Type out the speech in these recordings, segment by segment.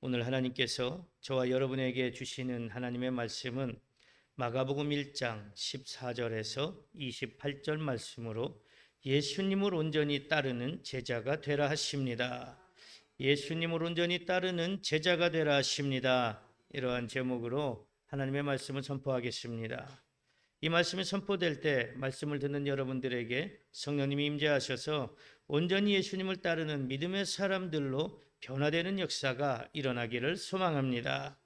오늘 하나님께서 저와 여러분에게 주시는 하나님의 말씀은 마가복음 1장 14절에서 28절 말씀으로 예수님을 온전히 따르는 제자가 되라 하십니다. 예수님을 온전히 따르는 제자가 되라 하십니다. 이러한 제목으로 하나님의 말씀을 선포하겠습니다. 이 말씀이 선포될 때 말씀을 듣는 여러분들에게 성령님이 임재하셔서 온전히 예수님을 따르는 믿음의 사람들로 변화되는 역사가 일어나기를 소망합니다.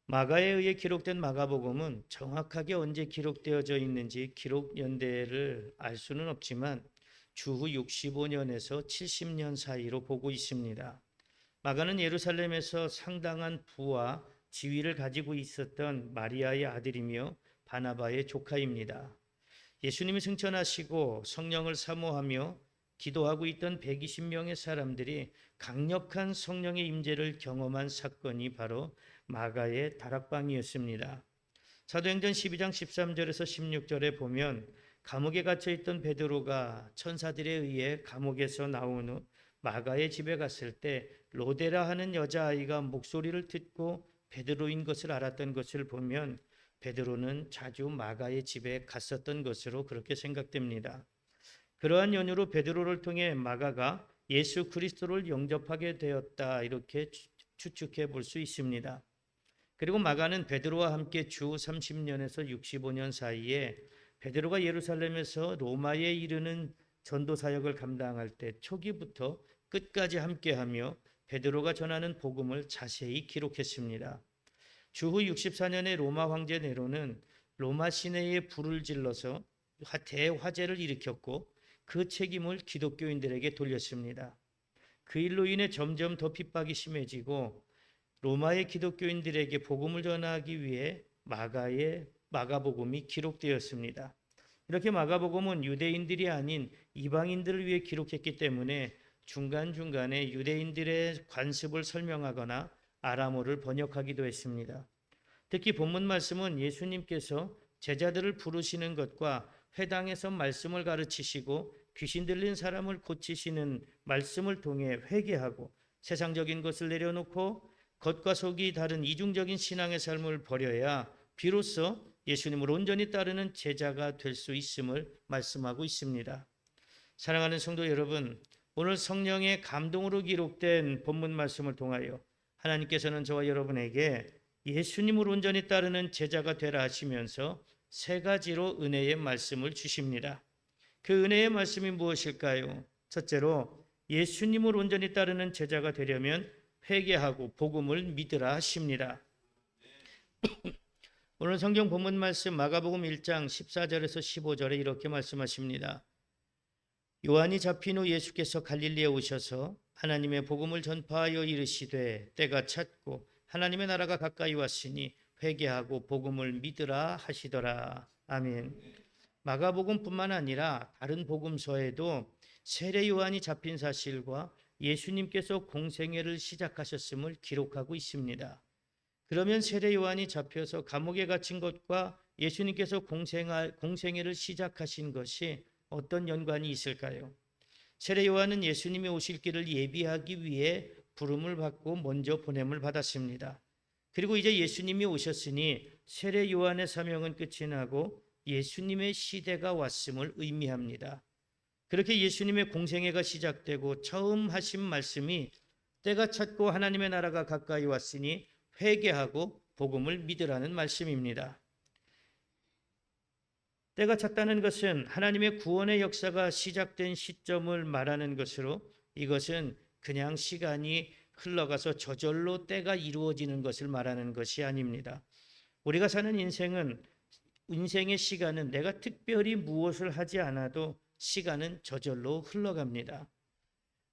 마가에 의해 기록된 마가복음은 정확하게 언제 기록되어져 있는지 기록 연대를 알 수는 없지만 주후 65년에서 70년 사이로 보고 있습니다. 마가는 예루살렘에서 상당한 부와 지위를 가지고 있었던 마리아의 아들이며 바나바의 조카입니다. 예수님이 승천하시고 성령을 사모하며 기도하고 있던 120명의 사람들이 강력한 성령의 임재를 경험한 사건이 바로 마가의 다락방이었습니다. 사도행전 12장 13절에서 16절에 보면 감옥에 갇혀 있던 베드로가 천사들에 의해 감옥에서 나온 후 마가의 집에 갔을 때 로데라 하는 여자아이가 목소리를 듣고 베드로인 것을 알았던 것을 보면 베드로는 자주 마가의 집에 갔었던 것으로 그렇게 생각됩니다. 그러한 연유로 베드로를 통해 마가가 예수 그리스도를 영접하게 되었다 이렇게 추측해 볼 수 있습니다. 그리고 마가는 베드로와 함께 주 30년에서 65년 사이에 베드로가 예루살렘에서 로마에 이르는 전도 사역을 감당할 때 초기부터 끝까지 함께하며 베드로가 전하는 복음을 자세히 기록했습니다. 주후 64년에 로마 황제 네로는 로마 시내에 불을 질러서 대화재를 일으켰고 그 책임을 기독교인들에게 돌렸습니다. 그 일로 인해 점점 더 핍박이 심해지고 로마의 기독교인들에게 복음을 전하기 위해 마가복음이 기록되었습니다. 이렇게 마가복음은 유대인들이 아닌 이방인들을 위해 기록했기 때문에 중간중간에 유대인들의 관습을 설명하거나 아람어를 번역하기도 했습니다. 특히 본문 말씀은 예수님께서 제자들을 부르시는 것과 회당에서 말씀을 가르치시고 귀신 들린 사람을 고치시는 말씀을 통해 회개하고 세상적인 것을 내려놓고 겉과 속이 다른 이중적인 신앙의 삶을 버려야 비로소 예수님을 온전히 따르는 제자가 될 수 있음을 말씀하고 있습니다. 사랑하는 성도 여러분, 오늘 성령의 감동으로 기록된 본문 말씀을 통하여 하나님께서는 저와 여러분에게 예수님을 온전히 따르는 제자가 되라 하시면서 세 가지로 은혜의 말씀을 주십니다. 그 은혜의 말씀이 무엇일까요? 첫째로 예수님을 온전히 따르는 제자가 되려면 회개하고 복음을 믿으라 하십니다. 오늘 성경 본문 말씀 마가복음 1장 14절에서 15절에 이렇게 말씀하십니다. 요한이 잡힌 후 예수께서 갈릴리에 오셔서 하나님의 복음을 전파하여 이르시되 때가 찼고 하나님의 나라가 가까이 왔으니 회개하고 복음을 믿으라 하시더라. 아멘. 마가복음뿐만 아니라 다른 복음서에도 세례 요한이 잡힌 사실과 예수님께서 공생애를 시작하셨음을 기록하고 있습니다. 그러면 세례 요한이 잡혀서 감옥에 갇힌 것과 예수님께서 공생애를 시작하신 것이 어떤 연관이 있을까요? 세례 요한은 예수님이 오실 길을 예비하기 위해 부름을 받고 먼저 보냄을 받았습니다. 그리고 이제 예수님이 오셨으니 세례 요한의 사명은 끝이 나고 예수님의 시대가 왔음을 의미합니다. 그렇게 예수님의 공생애가 시작되고 처음 하신 말씀이 때가 찼고 하나님의 나라가 가까이 왔으니 회개하고 복음을 믿으라는 말씀입니다. 때가 찼다는 것은 하나님의 구원의 역사가 시작된 시점을 말하는 것으로 이것은 그냥 시간이 흘러가서 저절로 때가 이루어지는 것을 말하는 것이 아닙니다. 우리가 사는 인생의 시간은 내가 특별히 무엇을 하지 않아도 시간은 저절로 흘러갑니다.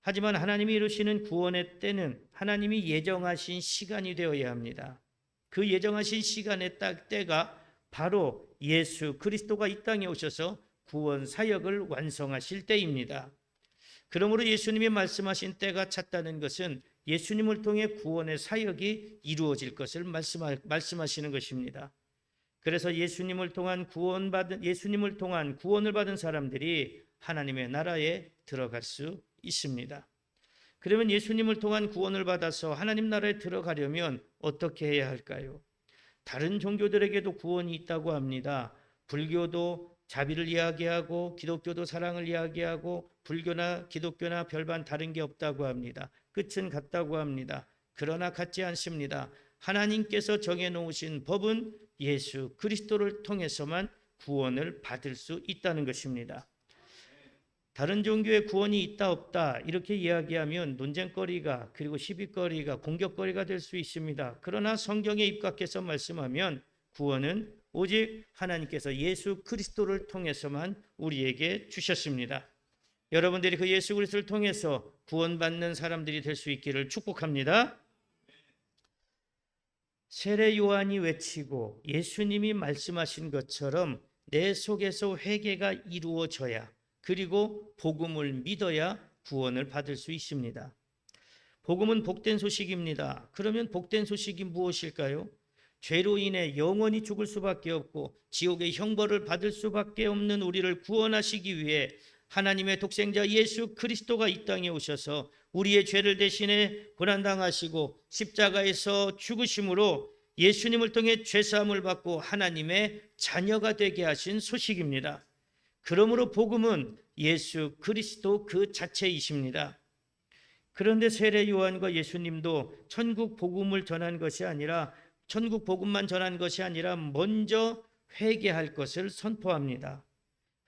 하지만 하나님이 이루시는 구원의 때는 하나님이 예정하신 시간이 되어야 합니다. 그 예정하신 시간의 때가 바로 예수 그리스도가 이 땅에 오셔서 구원 사역을 완성하실 때입니다. 그러므로 예수님이 말씀하신 때가 찼다는 것은 예수님을 통해 구원의 사역이 이루어질 것을 말씀하시는 것입니다. 그래서 예수님을 통한 구원을 받은 사람들이 하나님의 나라에 들어갈 수 있습니다. 그러면 예수님을 통한 구원을 받아서 하나님 나라에 들어가려면 어떻게 해야 할까요? 다른 종교들에게도 구원이 있다고 합니다. 불교도 자비를 이야기하고 기독교도 사랑을 이야기하고 불교나 기독교나 별반 다른 게 없다고 합니다. 끝은 같다고 합니다. 그러나 같지 않습니다. 하나님께서 정해놓으신 법은 예수 그리스도를 통해서만 구원을 받을 수 있다는 것입니다. 다른 종교에 구원이 있다 없다 이렇게 이야기하면 논쟁거리가 그리고 시비거리가 공격거리가 될 수 있습니다. 그러나 성경에 입각해서 말씀하면 구원은 오직 하나님께서 예수 그리스도를 통해서만 우리에게 주셨습니다. 여러분들이 그 예수 그리스도를 통해서 구원받는 사람들이 될 수 있기를 축복합니다. 세례 요한이 외치고 예수님이 말씀하신 것처럼 내 속에서 회개가 이루어져야 그리고 복음을 믿어야 구원을 받을 수 있습니다. 복음은 복된 소식입니다. 그러면 복된 소식이 무엇일까요? 죄로 인해 영원히 죽을 수밖에 없고 지옥의 형벌을 받을 수밖에 없는 우리를 구원하시기 위해 하나님의 독생자 예수 그리스도가 이 땅에 오셔서 우리의 죄를 대신해 고난당하시고 십자가에서 죽으심으로 예수님을 통해 죄사함을 받고 하나님의 자녀가 되게 하신 소식입니다. 그러므로 복음은 예수 그리스도 그 자체이십니다. 그런데 세례 요한과 예수님도 천국 복음을 전한 것이 아니라 천국 복음만 전한 것이 아니라 먼저 회개할 것을 선포합니다.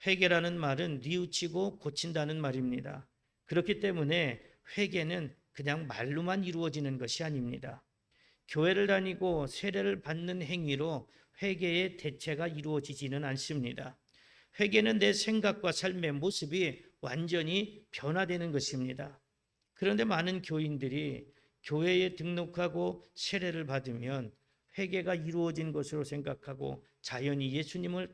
회개라는 말은 뉘우치고 고친다는 말입니다. 그렇기 때문에 회개는 그냥 말로만 이루어지는 것이 아닙니다. 교회를 다니고 세례를 받는 행위로 회개의 대체가 이루어지지는 않습니다. 회개는 내 생각과 삶의 모습이 완전히 변화되는 것입니다. 그런데 많은 교인들이 교회에 등록하고 세례를 받으면 회개가 이루어진 것으로 생각하고 자연히 예수님을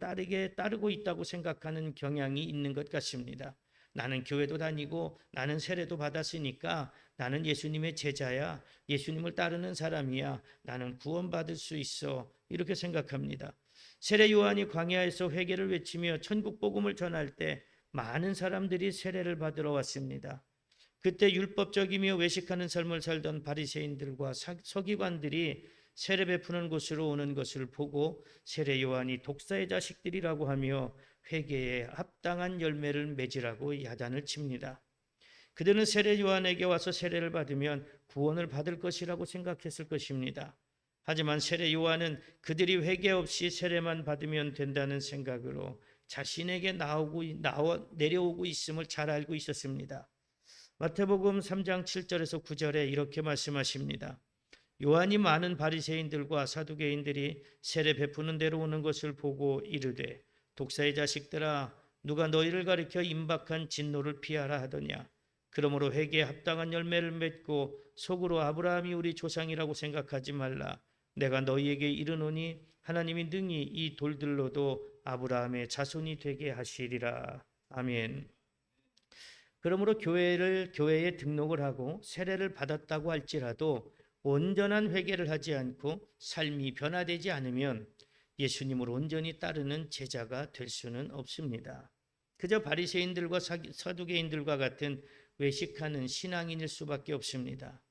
따르고 있다고 생각하는 경향이 있는 것 같습니다. 나는 교회도 다니고 나는 세례도 받았으니까 나는 예수님의 제자야. 예수님을 따르는 사람이야. 나는 구원받을 수 있어. 이렇게 생각합니다. 세례 요한이 광야에서 회개를 외치며 천국 복음을 전할 때 많은 사람들이 세례를 받으러 왔습니다. 그때 율법적이며 외식하는 삶을 살던 바리새인들과 서기관들이 세례 베푸는 곳으로 오는 것을 보고 세례 요한이 독사의 자식들이라고 하며 회개에 합당한 열매를 맺으라고 야단을 칩니다. 그들은 세례 요한에게 와서 세례를 받으면 구원을 받을 것이라고 생각했을 것입니다. 하지만 세례 요한은 그들이 회개 없이 세례만 받으면 된다는 생각으로 자신에게 내려오고 있음을 잘 알고 있었습니다. 마태복음 3장 7절에서 9절에 이렇게 말씀하십니다. 요한이 많은 바리새인들과 사두개인들이 세례 베푸는 데로 오는 것을 보고 이르되 독사의 자식들아 누가 너희를 가리켜 임박한 진노를 피하라 하더냐. 그러므로 회개에 합당한 열매를 맺고 속으로 아브라함이 우리 조상이라고 생각하지 말라. 내가 너희에게 이르노니 하나님이 능히 이 돌들로도 아브라함의 자손이 되게 하시리라. 아멘. 그러므로 교회에 등록을 하고 세례를 받았다고 할지라도 온전한 회개를 하지 않고 삶이 변화되지 않으면 예수님을 온전히 따르는 제자가 될 수는 없습니다. 그저 바리새인들과 사두개인들과 같은 외식하는 신앙인일 수밖에 없습니다.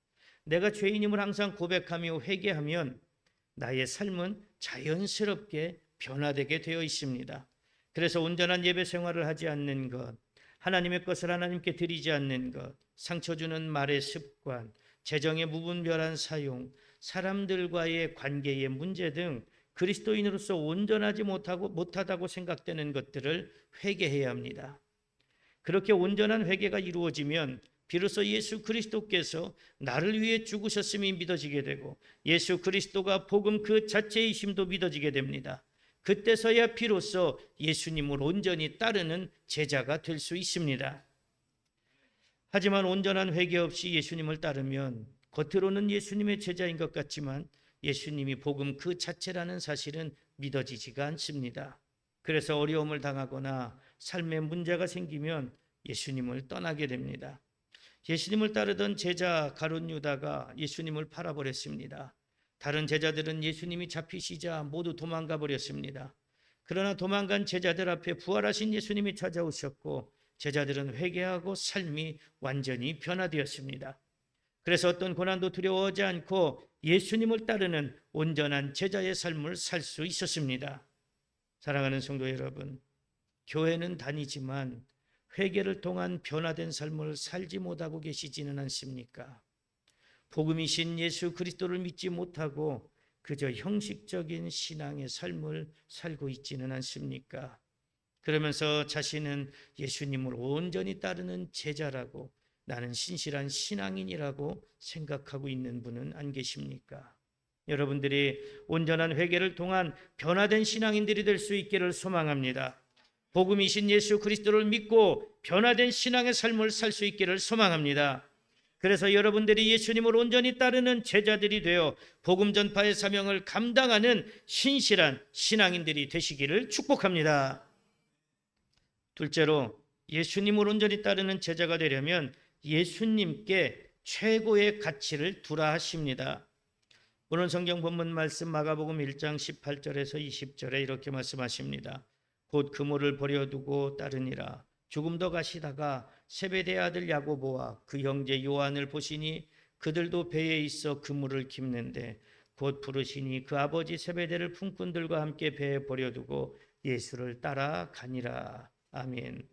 내가 죄인임을 항상 고백하며 회개하면 나의 삶은 자연스럽게 변화되게 되어 있습니다. 그래서 온전한 예배 생활을 하지 않는 것, 하나님의 것을 하나님께 드리지 않는 것, 상처 주는 말의 습관, 재정의 무분별한 사용, 사람들과의 관계의 문제 등 그리스도인으로서 온전하지 못하다고 생각되는 것들을 회개해야 합니다. 그렇게 온전한 회개가 이루어지면 비로소 예수 그리스도께서 나를 위해 죽으셨음이 믿어지게 되고 예수 그리스도가 복음 그 자체이심도 믿어지게 됩니다. 그때서야 비로소 예수님을 온전히 따르는 제자가 될 수 있습니다. 하지만 온전한 회개 없이 예수님을 따르면 겉으로는 예수님의 제자인 것 같지만 예수님이 복음 그 자체라는 사실은 믿어지지가 않습니다. 그래서 어려움을 당하거나 삶에 문제가 생기면 예수님을 떠나게 됩니다. 예수님을 따르던 제자 가룟 유다가 예수님을 팔아버렸습니다. 다른 제자들은 예수님이 잡히시자 모두 도망가 버렸습니다. 그러나 도망간 제자들 앞에 부활하신 예수님이 찾아오셨고 제자들은 회개하고 삶이 완전히 변화되었습니다. 그래서 어떤 고난도 두려워하지 않고 예수님을 따르는 온전한 제자의 삶을 살 수 있었습니다. 사랑하는 성도 여러분, 교회는 다니지만 회개를 통한 변화된 삶을 살지 못하고 계시지는 않습니까? 복음이신 예수 그리스도를 믿지 못하고 그저 형식적인 신앙의 삶을 살고 있지는 않습니까? 그러면서 자신은 예수님을 온전히 따르는 제자라고, 나는 신실한 신앙인이라고 생각하고 있는 분은 안 계십니까? 여러분들이 온전한 회개를 통한 변화된 신앙인들이 될 수 있기를 소망합니다. 복음이신 예수 그리스도를 믿고 변화된 신앙의 삶을 살 수 있기를 소망합니다. 그래서 여러분들이 예수님을 온전히 따르는 제자들이 되어 복음 전파의 사명을 감당하는 신실한 신앙인들이 되시기를 축복합니다. 둘째로, 예수님을 온전히 따르는 제자가 되려면 예수님께 최고의 가치를 두라 하십니다. 오늘 성경 본문 말씀 마가복음 1장 18절에서 20절에 이렇게 말씀하십니다. 곧 그물을 버려두고 따르니라. 조금 더 가시다가 세베대 아들 야고보와 그 형제 요한을 보시니 그들도 배에 있어 그물을 깁는데 곧 부르시니 그 아버지 세베대를 품꾼들과 함께 배에 버려두고 예수를 따라가니라. 아멘.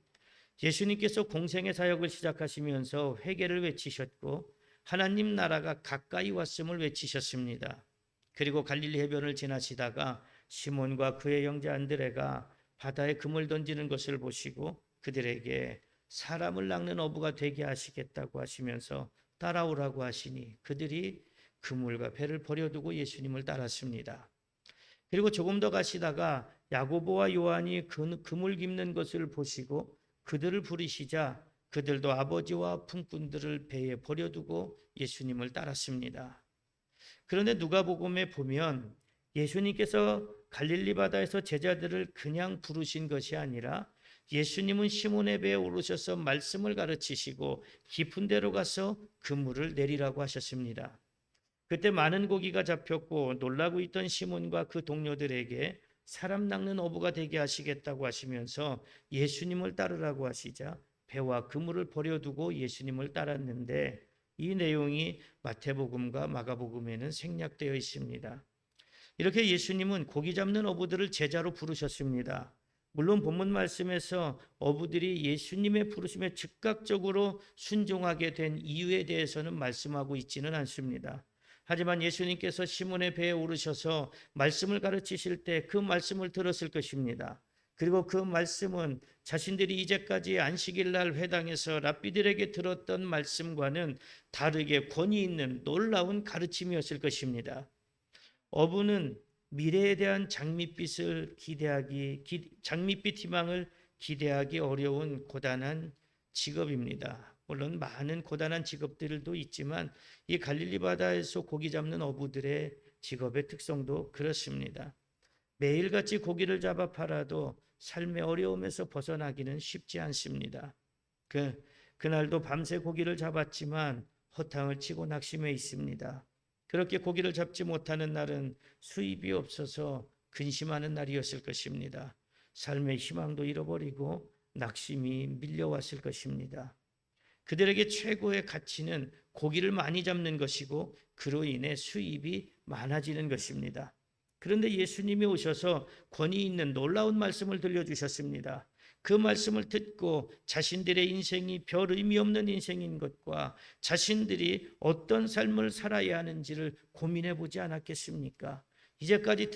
예수님께서 공생의 사역을 시작하시면서 회개를 외치셨고 하나님 나라가 가까이 왔음을 외치셨습니다. 그리고 갈릴리 해변을 지나시다가 시몬과 그의 형제 안드레가 바다에 금을 던지는 것을 보시고 그들에게 사람을 낚는 어부가 되게 하시겠다고 하시면서 따라오라고 하시니 그들이 그물과 배를 버려두고 예수님을 따랐습니다. 그리고 조금 더 가시다가 야고보와 요한이 그물 깁는 것을 보시고 그들을 부르시자 그들도 아버지와 품꾼들을 배에 버려두고 예수님을 따랐습니다. 그런데 누가복음에 보면 예수님께서 갈릴리 바다에서 제자들을 그냥 부르신 것이 아니라 예수님은 시몬의 배에 오르셔서 말씀을 가르치시고 깊은 데로 가서 그물을 내리라고 하셨습니다. 그때 많은 고기가 잡혔고 놀라고 있던 시몬과 그 동료들에게 사람 낚는 어부가 되게 하시겠다고 하시면서 예수님을 따르라고 하시자 배와 그물을 버려두고 예수님을 따랐는데 이 내용이 마태복음과 마가복음에는 생략되어 있습니다. 이렇게 예수님은 고기 잡는 어부들을 제자로 부르셨습니다. 물론 본문 말씀에서 어부들이 예수님의 부르심에 즉각적으로 순종하게 된 이유에 대해서는 말씀하고 있지는 않습니다. 하지만 예수님께서 시몬의 배에 오르셔서 말씀을 가르치실 때 그 말씀을 들었을 것입니다. 그리고 그 말씀은 자신들이 이제까지 안식일 날 회당에서 랍비들에게 들었던 말씀과는 다르게 권위 있는 놀라운 가르침이었을 것입니다. 어부는 미래에 대한 장밋빛 희망을 기대하기 어려운 고단한 직업입니다. 물론 많은 고단한 직업들도 있지만 이 갈릴리 바다에서 고기 잡는 어부들의 직업의 특성도 그렇습니다. 매일같이 고기를 잡아 팔아도 삶의 어려움에서 벗어나기는 쉽지 않습니다. 그날도 밤새 고기를 잡았지만 허탕을 치고 낙심해 있습니다. 그렇게 고기를 잡지 못하는 날은 수입이 없어서 근심하는 날이었을 것입니다. 삶의 희망도 잃어버리고 낙심이 밀려왔을 것입니다. 그들에게 최고의 가치는 고기를 많이 잡는 것이고 그로 인해 수입이 많아지는 것입니다. 그런데 예수님이 오셔서 권위 있는 놀라운 말씀을 들려주셨습니다. 그 말씀을 듣고 자신들의 인생이 별 의미 없는 인생인 것과 자신들이 어떤 삶을 살아야 하는지를 고민해 보지 않았겠습니까? 이제까지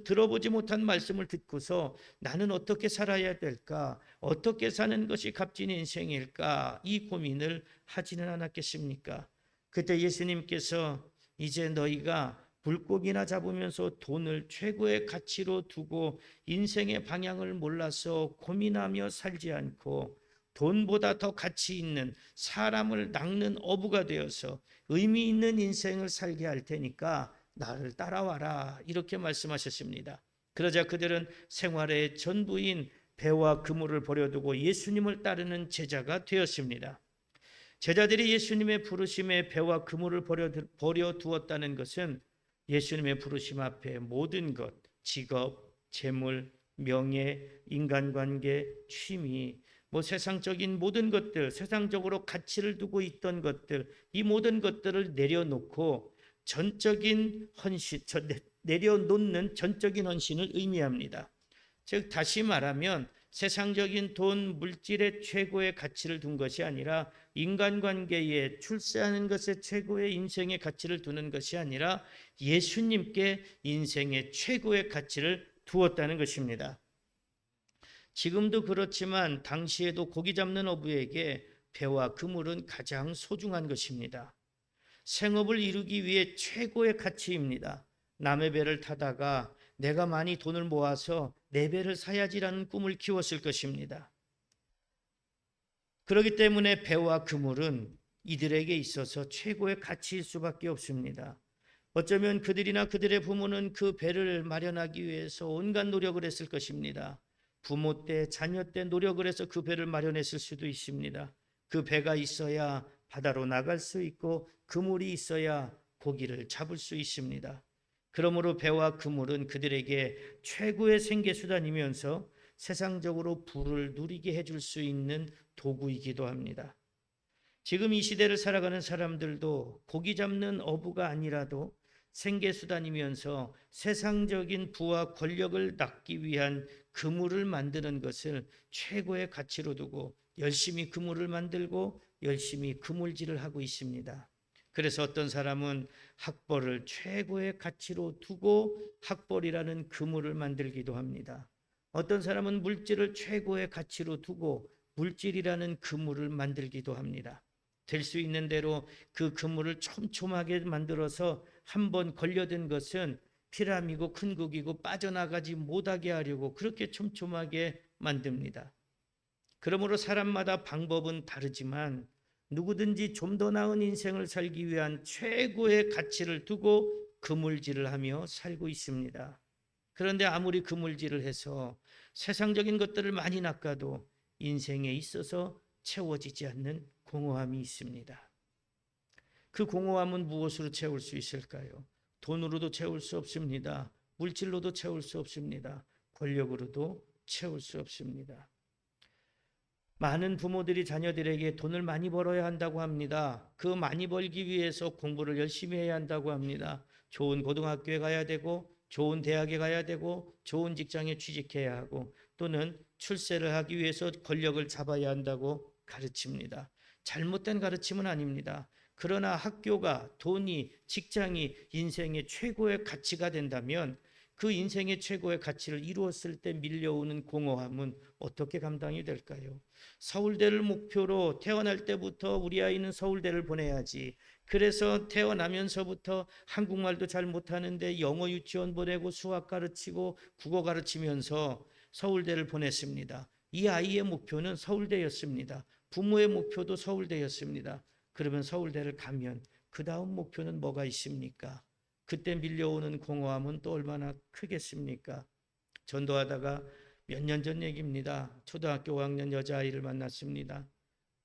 들어보지 못한 말씀을 듣고서 나는 어떻게 살아야 될까? 어떻게 사는 것이 값진 인생일까? 이 고민을 하지는 않았겠습니까? 그때 예수님께서 이제 너희가 물고기나 잡으면서 돈을 최고의 가치로 두고 인생의 방향을 몰라서 고민하며 살지 않고 돈보다 더 가치 있는 사람을 낚는 어부가 되어서 의미 있는 인생을 살게 할 테니까 나를 따라와라, 이렇게 말씀하셨습니다. 그러자 그들은 생활의 전부인 배와 그물을 버려두고 예수님을 따르는 제자가 되었습니다. 제자들이 예수님의 부르심에 배와 그물을 버려두었다는 것은 예수님의 부르심 앞에 모든 것, 직업, 재물, 명예, 인간관계, 취미, 뭐 세상적인 모든 것들, 세상적으로 가치를 두고 있던 것들, 이 모든 것들을 내려놓고 전적인 헌신, 내려놓는 전적인 헌신을 의미합니다. 즉 다시 말하면 세상적인 돈, 물질의 최고의 가치를 둔 것이 아니라 인간관계에 출세하는 것에 최고의 인생의 가치를 두는 것이 아니라 예수님께 인생의 최고의 가치를 두었다는 것입니다. 지금도 그렇지만 당시에도 고기 잡는 어부에게 배와 그물은 가장 소중한 것입니다. 생업을 이루기 위해 최고의 가치입니다. 남의 배를 타다가 내가 많이 돈을 모아서 내 배를 사야지라는 꿈을 키웠을 것입니다. 그렇기 때문에 배와 그물은 이들에게 있어서 최고의 가치일 수밖에 없습니다. 어쩌면 그들이나 그들의 부모는 그 배를 마련하기 위해서 온갖 노력을 했을 것입니다. 부모 때, 자녀 때 노력을 해서 그 배를 마련했을 수도 있습니다. 그 배가 있어야 바다로 나갈 수 있고 그물이 있어야 고기를 잡을 수 있습니다. 그러므로 배와 그물은 그들에게 최고의 생계수단이면서 세상적으로 부를 누리게 해줄 수 있는 도구이기도 합니다. 지금 이 시대를 살아가는 사람들도 고기 잡는 어부가 아니라도 생계수단이면서 세상적인 부와 권력을 낳기 위한 그물을 만드는 것을 최고의 가치로 두고 열심히 그물을 만들고 열심히 그물질을 하고 있습니다. 그래서 어떤 사람은 학벌을 최고의 가치로 두고 학벌이라는 그물을 만들기도 합니다. 어떤 사람은 물질을 최고의 가치로 두고 물질이라는 그물을 만들기도 합니다. 될 수 있는 대로 그 그물을 촘촘하게 만들어서 한번 걸려든 것은 피라미고 큰 국이고 빠져나가지 못하게 하려고 그렇게 촘촘하게 만듭니다. 그러므로 사람마다 방법은 다르지만 누구든지 좀 더 나은 인생을 살기 위한 최고의 가치를 두고 그물질을 하며 살고 있습니다. 그런데 아무리 그물질을 해서 세상적인 것들을 많이 낚아도 인생에 있어서 채워지지 않는 공허함이 있습니다. 그 공허함은 무엇으로 채울 수 있을까요? 돈으로도 채울 수 없습니다. 물질로도 채울 수 없습니다. 권력으로도 채울 수 없습니다. 많은 부모들이 자녀들에게 돈을 많이 벌어야 한다고 합니다. 그 많이 벌기 위해서 공부를 열심히 해야 한다고 합니다. 좋은 고등학교에 가야 되고 좋은 대학에 가야 되고 좋은 직장에 취직해야 하고 또는 출세를 하기 위해서 권력을 잡아야 한다고 가르칩니다. 잘못된 가르침은 아닙니다. 그러나 학교가, 돈이, 직장이 인생의 최고의 가치가 된다면 그 인생의 최고의 가치를 이루었을 때 밀려오는 공허함은 어떻게 감당이 될까요? 서울대를 목표로 태어날 때부터 우리 아이는 서울대를 보내야지. 그래서 태어나면서부터 한국말도 잘 못하는데 영어 유치원 보내고 수학 가르치고 국어 가르치면서 서울대를 보냈습니다. 이 아이의 목표는 서울대였습니다. 부모의 목표도 서울대였습니다. 그러면 서울대를 가면 그 다음 목표는 뭐가 있습니까? 그때 밀려오는 공허함은 또 얼마나 크겠습니까? 전도하다가 몇 년 전 얘기입니다. 초등학교 5학년 여자아이를 만났습니다.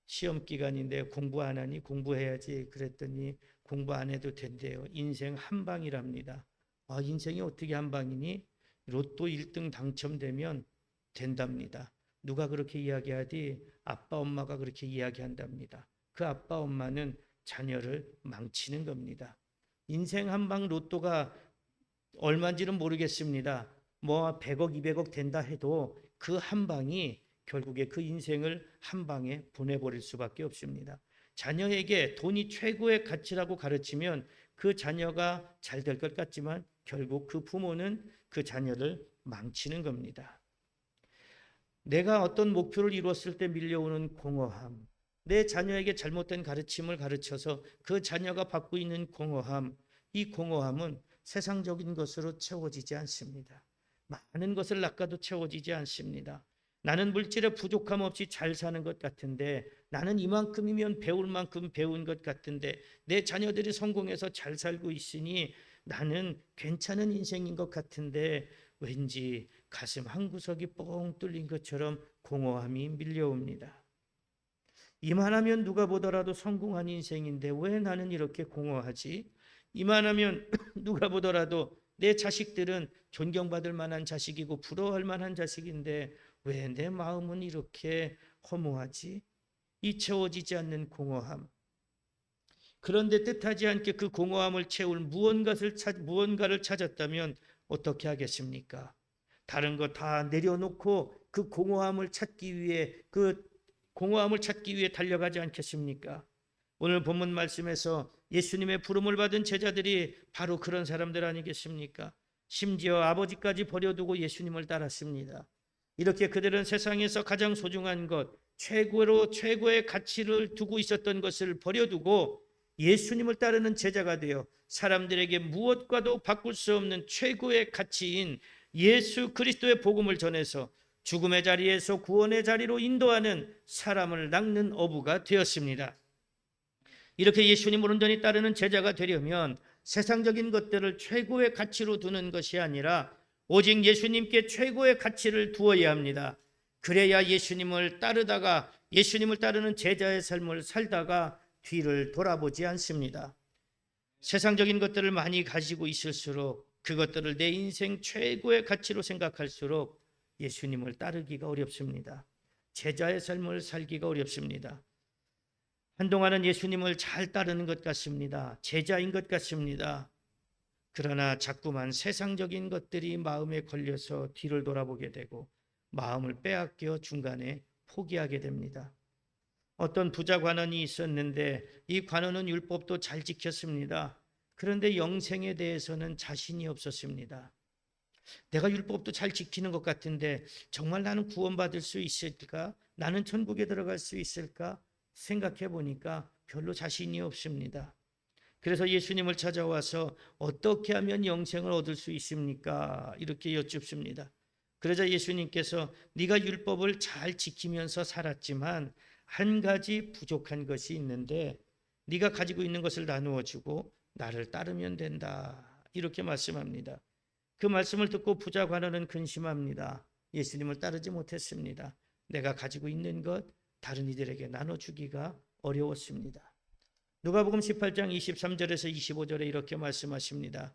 시험 기간인데 공부 안 하니 공부해야지 그랬더니 공부 안 해도 된대요. 인생 한 방이랍니다. 아, 인생이 어떻게 한 방이니? 로또 1등 당첨되면 된답니다. 누가 그렇게 이야기하디? 아빠 엄마가 그렇게 이야기한답니다. 그 아빠 엄마는 자녀를 망치는 겁니다. 인생 한 방 로또가 얼마인지는 모르겠습니다. 뭐 100억, 200억 된다 해도 그 한 방이 결국에 그 인생을 한 방에 보내버릴 수밖에 없습니다. 자녀에게 돈이 최고의 가치라고 가르치면 그 자녀가 잘 될 것 같지만 결국 그 부모는 그 자녀를 망치는 겁니다. 내가 어떤 목표를 이루었을 때 밀려오는 공허함, 내 자녀에게 잘못된 가르침을 가르쳐서 그 자녀가 받고 있는 공허함, 이 공허함은 세상적인 것으로 채워지지 않습니다. 많은 것을 낚아도 채워지지 않습니다. 나는 물질의 부족함 없이 잘 사는 것 같은데, 나는 이만큼이면 배울 만큼 배운 것 같은데, 내 자녀들이 성공해서 잘 살고 있으니 나는 괜찮은 인생인 것 같은데 왠지 가슴 한구석이 뻥 뚫린 것처럼 공허함이 밀려옵니다. 이만하면 누가 보더라도 성공한 인생인데 왜 나는 이렇게 공허하지? 이만하면 누가 보더라도 내 자식들은 존경받을 만한 자식이고 부러워할 만한 자식인데 왜 내 마음은 이렇게 허무하지? 이 채워지지 않는 공허함. 그런데 뜻하지 않게 그 공허함을 채울 무언가를 찾았다면 어떻게 하겠습니까? 다른 거 다 내려놓고 그 공허함을 찾기 위해 달려가지 않겠습니까? 오늘 본문 말씀에서 예수님의 부름을 받은 제자들이 바로 그런 사람들 아니겠습니까? 심지어 아버지까지 버려두고 예수님을 따랐습니다. 이렇게 그들은 세상에서 가장 소중한 것, 최고의 가치를 두고 있었던 것을 버려두고 예수님을 따르는 제자가 되어 사람들에게 무엇과도 바꿀 수 없는 최고의 가치인 예수 그리스도의 복음을 전해서 죽음의 자리에서 구원의 자리로 인도하는 사람을 낚는 어부가 되었습니다. 이렇게 예수님을 온전히 따르는 제자가 되려면 세상적인 것들을 최고의 가치로 두는 것이 아니라 오직 예수님께 최고의 가치를 두어야 합니다. 그래야 예수님을 따르는 제자의 삶을 살다가 뒤를 돌아보지 않습니다. 세상적인 것들을 많이 가지고 있을수록 그것들을 내 인생 최고의 가치로 생각할수록 예수님을 따르기가 어렵습니다. 제자의 삶을 살기가 어렵습니다. 한동안은 예수님을 잘 따르는 것 같습니다. 제자인 것 같습니다. 그러나 자꾸만 세상적인 것들이 마음에 걸려서 뒤를 돌아보게 되고 마음을 빼앗겨 중간에 포기하게 됩니다. 어떤 부자 관원이 있었는데 이 관원은 율법도 잘 지켰습니다. 그런데 영생에 대해서는 자신이 없었습니다. 내가 율법도 잘 지키는 것 같은데 정말 나는 구원받을 수 있을까? 나는 천국에 들어갈 수 있을까? 생각해 보니까 별로 자신이 없습니다. 그래서 예수님을 찾아와서 어떻게 하면 영생을 얻을 수 있습니까? 이렇게 여쭙습니다. 그러자 예수님께서 네가 율법을 잘 지키면서 살았지만 한 가지 부족한 것이 있는데 네가 가지고 있는 것을 나누어 주고 나를 따르면 된다. 이렇게 말씀합니다. 그 말씀을 듣고 부자 관원은 근심합니다. 예수님을 따르지 못했습니다. 내가 가지고 있는 것 다른 이들에게 나눠주기가 어려웠습니다. 누가복음 18장 23절에서 25절에 이렇게 말씀하십니다.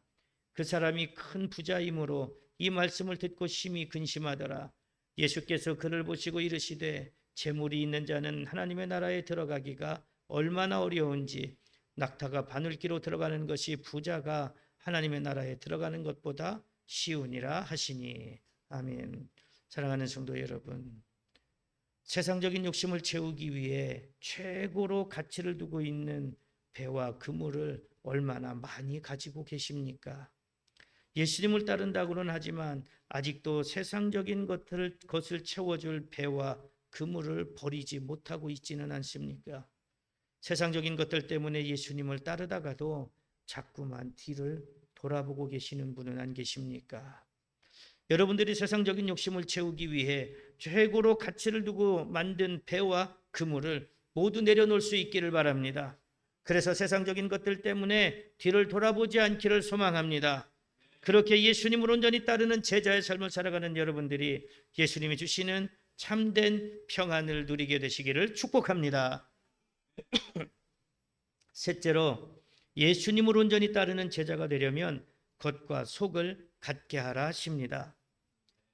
그 사람이 큰 부자이므로 이 말씀을 듣고 심히 근심하더라. 예수께서 그를 보시고 이르시되 재물이 있는 자는 하나님의 나라에 들어가기가 얼마나 어려운지 낙타가 바늘기로 들어가는 것이 부자가 하나님의 나라에 들어가는 것보다 쉬우니라 하시니. 아멘. 사랑하는 성도 여러분, 세상적인 욕심을 채우기 위해 최고로 가치를 두고 있는 배와 그물을 얼마나 많이 가지고 계십니까? 예수님을 따른다고는 하지만 아직도 세상적인 것을 채워줄 배와 그물을 버리지 못하고 있지는 않습니까? 세상적인 것들 때문에 예수님을 따르다가도 자꾸만 뒤를 돌아보고 계시는 분은 안 계십니까? 여러분들이 세상적인 욕심을 채우기 위해 최고로 가치를 두고 만든 배와 그물을 모두 내려놓을 수 있기를 바랍니다. 그래서 세상적인 것들 때문에 뒤를 돌아보지 않기를 소망합니다. 그렇게 예수님을 온전히 따르는 제자의 삶을 살아가는 여러분들이 예수님이 주시는 참된 평안을 누리게 되시기를 축복합니다. 셋째로, 예수님을 온전히 따르는 제자가 되려면 겉과 속을 같게 하라 하십니다.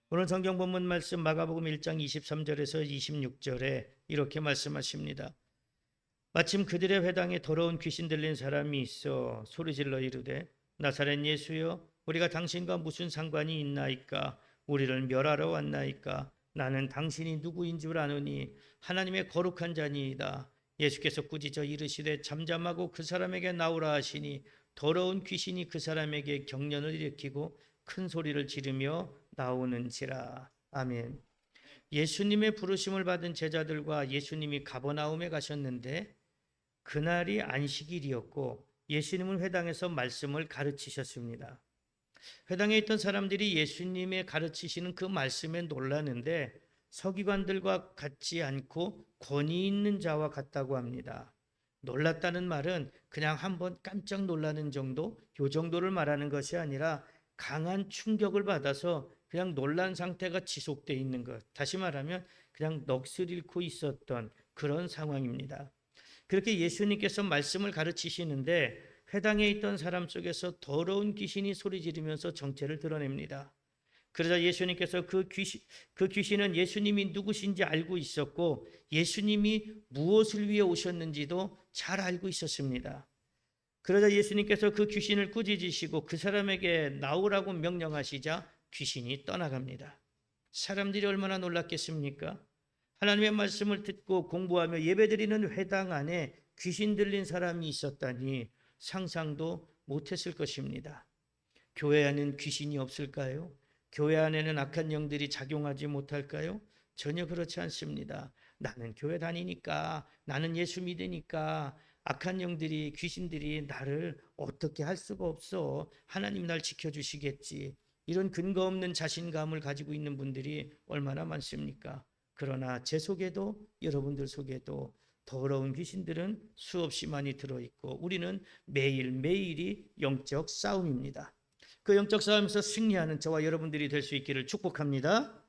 오늘 성경 본문 말씀 마가복음 1장 23절에서 26절에 이렇게 말씀하십니다. 마침 그들의 회당에 더러운 귀신 들린 사람이 있어 소리질러 이르되 나사렛 예수여 우리가 당신과 무슨 상관이 있나이까? 우리를 멸하러 왔나이까? 나는 당신이 누구인 줄 아노니 하나님의 거룩한 자니이다. 예수께서 꾸짖어 이르시되 잠잠하고 그 사람에게 나오라 하시니 더러운 귀신이 그 사람에게 경련을 일으키고 큰 소리를 지르며 나오는지라. 아멘. 예수님의 부르심을 받은 제자들과 예수님이 가버나움에 가셨는데 그날이 안식일이었고 예수님은 회당에서 말씀을 가르치셨습니다. 회당에 있던 사람들이 예수님의 가르치시는 그 말씀에 놀라는데 서기관들과 같지 않고 권위 있는 자와 같다고 합니다. 놀랐다는 말은 그냥 한번 깜짝 놀라는 정도, 요 정도를 말하는 것이 아니라 강한 충격을 받아서 그냥 놀란 상태가 지속되어 있는 것. 다시 말하면 그냥 넋을 잃고 있었던 그런 상황입니다. 그렇게 예수님께서 말씀을 가르치시는데 회당에 있던 사람 속에서 더러운 귀신이 소리 지르면서 정체를 드러냅니다. 그러자 예수님께서 그 귀신은 예수님이 누구신지 알고 있었고 예수님이 무엇을 위해 오셨는지도 잘 알고 있었습니다. 그러자 예수님께서 그 귀신을 꾸짖으시고 그 사람에게 나오라고 명령하시자 귀신이 떠나갑니다. 사람들이 얼마나 놀랐겠습니까? 하나님의 말씀을 듣고 공부하며 예배드리는 회당 안에 귀신 들린 사람이 있었다니 상상도 못했을 것입니다. 교회 안에는 귀신이 없을까요? 교회 안에는 악한 영들이 작용하지 못할까요? 전혀 그렇지 않습니다. 나는 교회 다니니까, 나는 예수 믿으니까 악한 영들이, 귀신들이 나를 어떻게 할 수가 없어. 하나님 날 지켜주시겠지. 이런 근거 없는 자신감을 가지고 있는 분들이 얼마나 많습니까? 그러나 제 속에도 여러분들 속에도 더러운 귀신들은 수없이 많이 들어있고 우리는 매일매일이 영적 싸움입니다. 그 영적 싸움에서 승리하는 저와 여러분들이 될 수 있기를 축복합니다.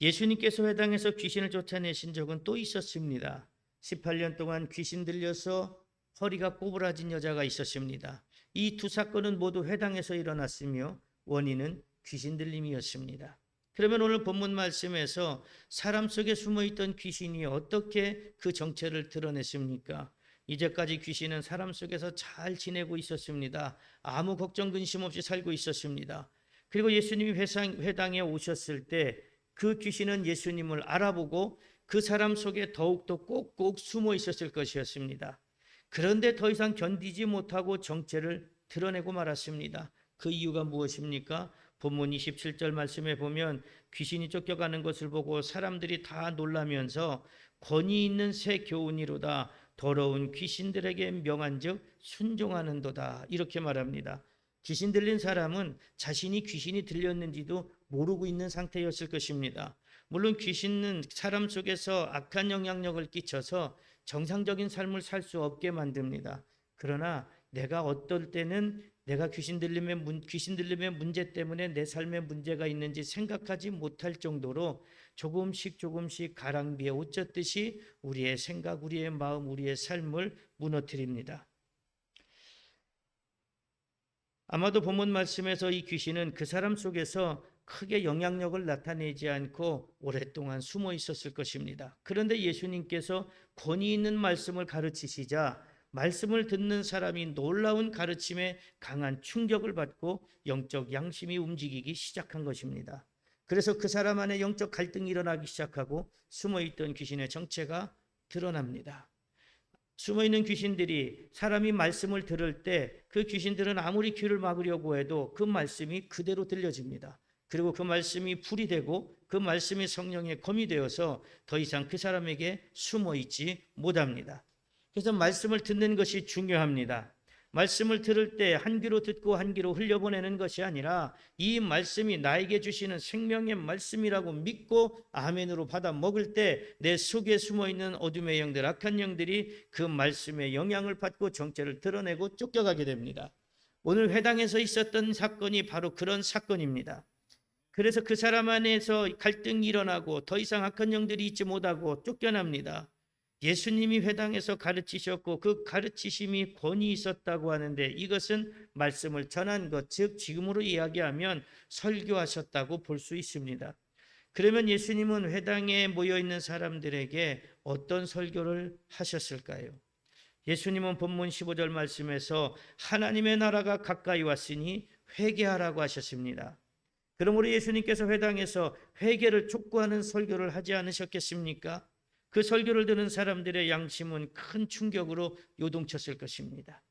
예수님께서 회당에서 귀신을 쫓아내신 적은 또 있었습니다. 18년 동안 귀신 들려서 허리가 꼬부라진 여자가 있었습니다. 이 두 사건은 모두 회당에서 일어났으며 원인은 귀신 들림이었습니다. 그러면 오늘 본문 말씀에서 사람 속에 숨어있던 귀신이 어떻게 그 정체를 드러냈습니까? 이제까지 귀신은 사람 속에서 잘 지내고 있었습니다. 아무 걱정 근심 없이 살고 있었습니다. 그리고 예수님이 회당에 오셨을 때 그 귀신은 예수님을 알아보고 그 사람 속에 더욱더 꼭꼭 숨어 있었을 것이었습니다. 그런데 더 이상 견디지 못하고 정체를 드러내고 말았습니다. 그 이유가 무엇입니까? 본문 27절 말씀에 보면 귀신이 쫓겨가는 것을 보고 사람들이 다 놀라면서 권위 있는 새 교훈이로다 더러운 귀신들에게 명한즉 순종하는도다 이렇게 말합니다. 귀신 들린 사람은 자신이 귀신이 들렸는지도 모르고 있는 상태였을 것입니다. 물론 귀신은 사람 속에서 악한 영향력을 끼쳐서 정상적인 삶을 살 수 없게 만듭니다. 그러나 내가 어떨 때는 내가 귀신 들림의 문제 때문에 내 삶에 문제가 있는지 생각하지 못할 정도로 조금씩 가랑비에 옷 젖듯이 우리의 생각, 우리의 마음, 우리의 삶을 무너뜨립니다. 아마도 본문 말씀에서 이 귀신은 그 사람 속에서 크게 영향력을 나타내지 않고 오랫동안 숨어 있었을 것입니다. 그런데 예수님께서 권위 있는 말씀을 가르치시자 말씀을 듣는 사람이 놀라운 가르침에 강한 충격을 받고 영적 양심이 움직이기 시작한 것입니다. 그래서 그 사람 안에 영적 갈등이 일어나기 시작하고 숨어있던 귀신의 정체가 드러납니다. 숨어있는 귀신들이 사람이 말씀을 들을 때 그 귀신들은 아무리 귀를 막으려고 해도 그 말씀이 그대로 들려집니다. 그리고 그 말씀이 불이 되고 그 말씀이 성령의 검이 되어서 더 이상 그 사람에게 숨어있지 못합니다. 그래서 말씀을 듣는 것이 중요합니다. 말씀을 들을 때 한 귀로 듣고 한 귀로 흘려보내는 것이 아니라 이 말씀이 나에게 주시는 생명의 말씀이라고 믿고 아멘으로 받아 먹을 때 내 속에 숨어있는 어둠의 영들, 악한 영들이 그 말씀의 영향을 받고 정체를 드러내고 쫓겨가게 됩니다. 오늘 회당에서 있었던 사건이 바로 그런 사건입니다. 그래서 그 사람 안에서 갈등이 일어나고 더 이상 악한 영들이 있지 못하고 쫓겨납니다. 예수님이 회당에서 가르치셨고 그 가르치심이 권위 있었다고 하는데 이것은 말씀을 전한 것, 즉 지금으로 이야기하면 설교하셨다고 볼 수 있습니다. 그러면 예수님은 회당에 모여있는 사람들에게 어떤 설교를 하셨을까요? 예수님은 본문 15절 말씀에서 하나님의 나라가 가까이 왔으니 회개하라고 하셨습니다. 그러므로 예수님께서 회당에서 회개를 촉구하는 설교를 하지 않으셨겠습니까? 그 설교를 듣는 사람들의 양심은 큰 충격으로 요동쳤을 것입니다.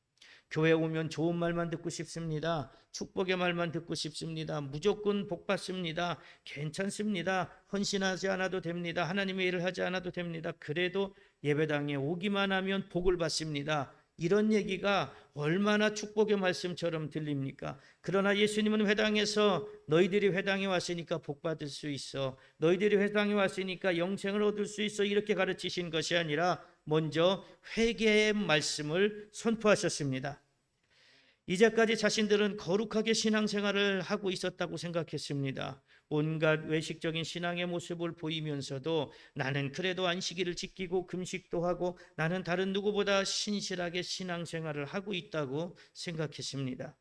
교회 오면 좋은 말만 듣고 싶습니다. 축복의 말만 듣고 싶습니다. 무조건 복 받습니다. 괜찮습니다. 헌신하지 않아도 됩니다. 하나님의 일을 하지 않아도 됩니다. 그래도 예배당에 오기만 하면 복을 받습니다. 이런 얘기가 얼마나 축복의 말씀처럼 들립니까? 그러나 예수님은 회당에서 너희들이 회당에 왔으니까 복 받을 수 있어. 너희들이 회당에 왔으니까 영생을 얻을 수 있어. 이렇게 가르치신 것이 아니라 먼저 회개의 말씀을 선포하셨습니다. 이제까지 자신들은 거룩하게 신앙생활을 하고 있었다고 생각했습니다. 온갖 외식적인 신앙의 모습을 보이면서도 나는 그래도 안식일을 지키고 금식도 하고 나는 다른 누구보다 신실하게 신앙생활을 하고 있다고 생각했습니다.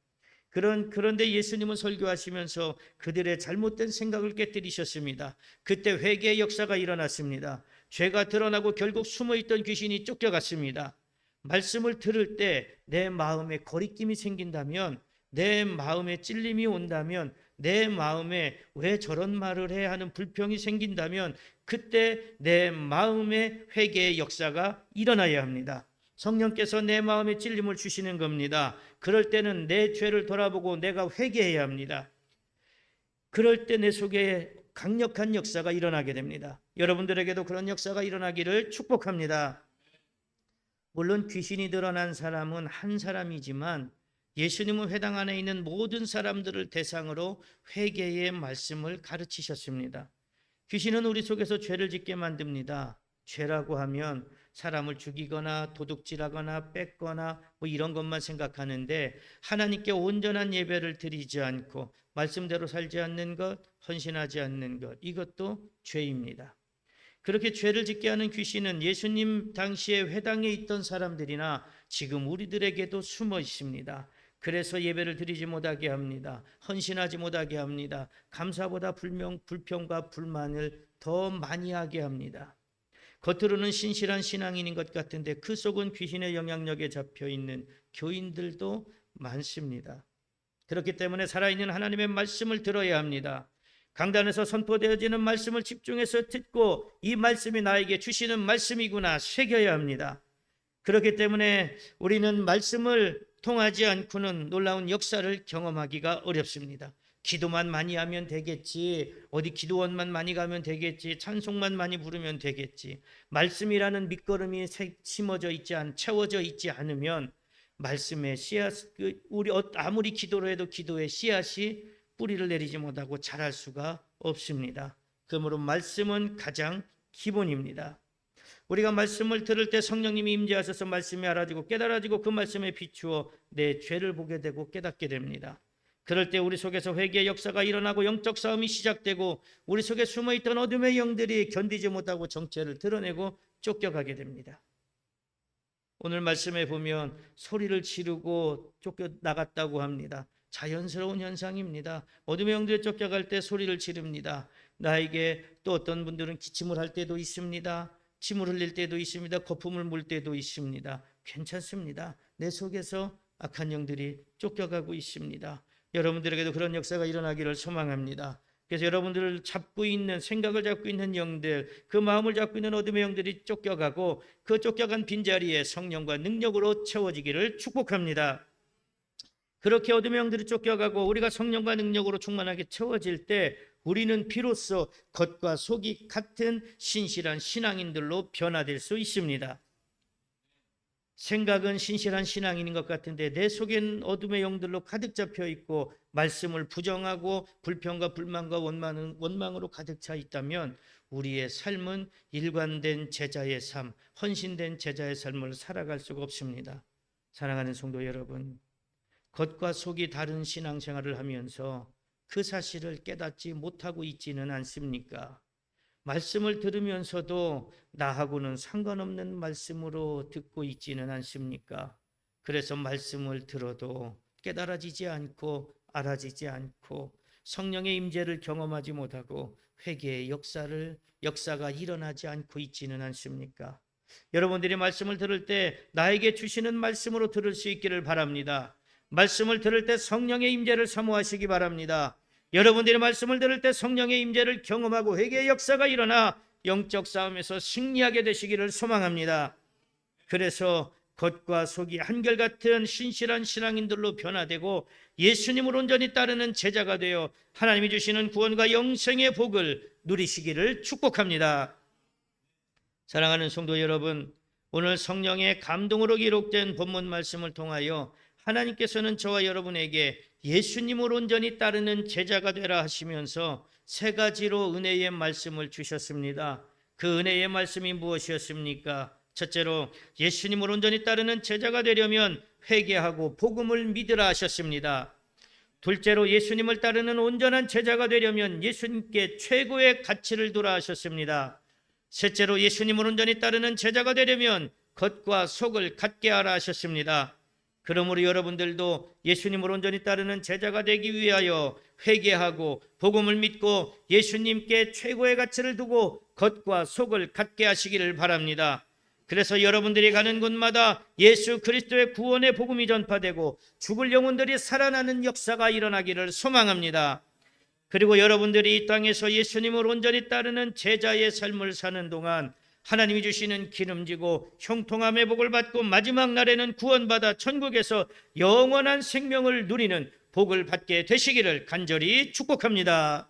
그런데 예수님은 설교하시면서 그들의 잘못된 생각을 깨뜨리셨습니다. 그때 회개의 역사가 일어났습니다. 죄가 드러나고 결국 숨어있던 귀신이 쫓겨갔습니다. 말씀을 들을 때 내 마음에 거리낌이 생긴다면, 내 마음에 찔림이 온다면, 내 마음에 왜 저런 말을 해 하는 불평이 생긴다면 그때 내 마음에 회개의 역사가 일어나야 합니다. 성령께서 내 마음에 찔림을 주시는 겁니다. 그럴 때는 내 죄를 돌아보고 내가 회개해야 합니다. 그럴 때 내 속에 강력한 역사가 일어나게 됩니다. 여러분들에게도 그런 역사가 일어나기를 축복합니다. 물론 귀신이 드러난 사람은 한 사람이지만 예수님은 회당 안에 있는 모든 사람들을 대상으로 회개의 말씀을 가르치셨습니다. 귀신은 우리 속에서 죄를 짓게 만듭니다. 죄라고 하면 사람을 죽이거나 도둑질하거나 뺏거나 뭐 이런 것만 생각하는데, 하나님께 온전한 예배를 드리지 않고 말씀대로 살지 않는 것, 헌신하지 않는 것, 이것도 죄입니다. 그렇게 죄를 짓게 하는 귀신은 예수님 당시에 회당에 있던 사람들이나 지금 우리들에게도 숨어 있습니다. 그래서 예배를 드리지 못하게 합니다. 헌신하지 못하게 합니다. 감사보다 불평과 불만을 더 많이 하게 합니다. 겉으로는 신실한 신앙인인 것 같은데 그 속은 귀신의 영향력에 잡혀 있는 교인들도 많습니다. 그렇기 때문에 살아있는 하나님의 말씀을 들어야 합니다. 강단에서 선포되어지는 말씀을 집중해서 듣고 이 말씀이 나에게 주시는 말씀이구나 새겨야 합니다. 그렇기 때문에 우리는 말씀을 통하지 않고는 놀라운 역사를 경험하기가 어렵습니다. 기도만 많이 하면 되겠지, 어디 기도원만 많이 가면 되겠지, 찬송만 많이 부르면 되겠지, 말씀이라는 밑거름이 심어져 있지 채워져 있지 않으면 말씀의 씨앗, 우리 아무리 기도를 해도 기도의 씨앗이 뿌리를 내리지 못하고 자랄 수가 없습니다. 그러므로 말씀은 가장 기본입니다. 우리가 말씀을 들을 때 성령님이 임재하셔서 말씀이 알아지고 깨달아지고 그 말씀에 비추어 내 죄를 보게 되고 깨닫게 됩니다. 그럴 때 우리 속에서 회개의 역사가 일어나고 영적 싸움이 시작되고 우리 속에 숨어있던 어둠의 영들이 견디지 못하고 정체를 드러내고 쫓겨가게 됩니다. 오늘 말씀에 보면 소리를 지르고 쫓겨나갔다고 합니다. 자연스러운 현상입니다. 어둠의 영들이 쫓겨갈 때 소리를 지릅니다. 나에게 또 어떤 분들은 기침을 할 때도 있습니다. 침을 흘릴 때도 있습니다. 거품을 물 때도 있습니다. 괜찮습니다. 내 속에서 악한 영들이 쫓겨가고 있습니다. 여러분들에게도 그런 역사가 일어나기를 소망합니다. 그래서 여러분들을 잡고 있는, 생각을 잡고 있는 영들, 그 마음을 잡고 있는 어둠의 영들이 쫓겨가고 그 쫓겨간 빈자리에 성령과 능력으로 채워지기를 축복합니다. 그렇게 어둠의 영들이 쫓겨가고 우리가 성령과 능력으로 충만하게 채워질 때 우리는 비로소 겉과 속이 같은 신실한 신앙인들로 변화될 수 있습니다. 생각은 신실한 신앙인인 것 같은데 내 속엔 어둠의 영들로 가득 잡혀 있고 말씀을 부정하고 불평과 불만과 원망으로 가득 차 있다면 우리의 삶은 일관된 제자의 삶, 헌신된 제자의 삶을 살아갈 수가 없습니다. 사랑하는 성도 여러분, 겉과 속이 다른 신앙생활을 하면서 그 사실을 깨닫지 못하고 있지는 않습니까? 말씀을 들으면서도 나하고는 상관없는 말씀으로 듣고 있지는 않습니까? 그래서 말씀을 들어도 깨달아지지 않고 알아지지 않고 성령의 임재를 경험하지 못하고 회개의 역사가 일어나지 않고 있지는 않습니까? 여러분들이 말씀을 들을 때 나에게 주시는 말씀으로 들을 수 있기를 바랍니다. 말씀을 들을 때 성령의 임재를 사모하시기 바랍니다. 여러분들이 말씀을 들을 때 성령의 임재를 경험하고 회개의 역사가 일어나 영적 싸움에서 승리하게 되시기를 소망합니다. 그래서 겉과 속이 한결같은 신실한 신앙인들로 변화되고 예수님을 온전히 따르는 제자가 되어 하나님이 주시는 구원과 영생의 복을 누리시기를 축복합니다. 사랑하는 성도 여러분, 오늘 성령의 감동으로 기록된 본문 말씀을 통하여 하나님께서는 저와 여러분에게 예수님을 온전히 따르는 제자가 되라 하시면서 세 가지로 은혜의 말씀을 주셨습니다. 그 은혜의 말씀이 무엇이었습니까? 첫째로 예수님을 온전히 따르는 제자가 되려면 회개하고 복음을 믿으라 하셨습니다. 둘째로 예수님을 따르는 온전한 제자가 되려면 예수님께 최고의 가치를 두라 하셨습니다. 셋째로 예수님을 온전히 따르는 제자가 되려면 겉과 속을 같게 하라 하셨습니다. 그러므로 여러분들도 예수님을 온전히 따르는 제자가 되기 위하여 회개하고 복음을 믿고 예수님께 최고의 가치를 두고 겉과 속을 같게 하시기를 바랍니다. 그래서 여러분들이 가는 곳마다 예수 그리스도의 구원의 복음이 전파되고 죽을 영혼들이 살아나는 역사가 일어나기를 소망합니다. 그리고 여러분들이 이 땅에서 예수님을 온전히 따르는 제자의 삶을 사는 동안 하나님이 주시는 기름지고 형통함의 복을 받고 마지막 날에는 구원받아 천국에서 영원한 생명을 누리는 복을 받게 되시기를 간절히 축복합니다.